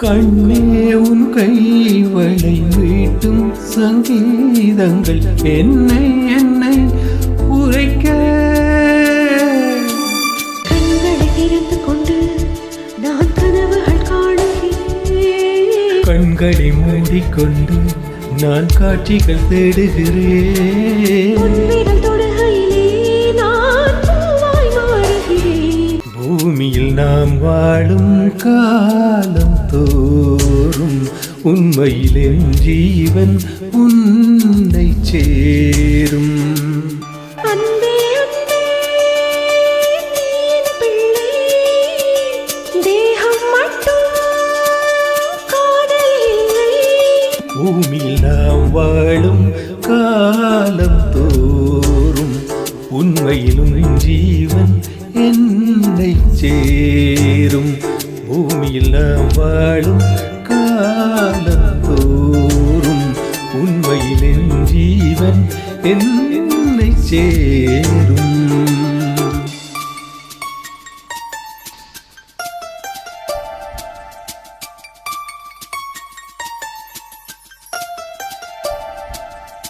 கண்ணே உன் கைவளை மீட்டும் சங்கீதங்கள் என்னை என்னை உரைக்க. கண்களை திறந்து கொண்டு நான் கனவுகள் காணுகிறேன். கண்களை மூடிக்கொண்டு நான் காட்சிகள் தேடுகிறேன். பூமியில் நாம் வாழும் காலம் தோறும் உண்மையில் என் ஜீவன் உன்னை சேரும். பூமியில் நாம் வாழும் காலம் தோறும் உண்மையிலும் ஜீவன் என்னை சேரும். பூமியில் நாம் வாழும் காலம் தோறும் உண்மையில் என் ஜீவன் என்னை சேரும்.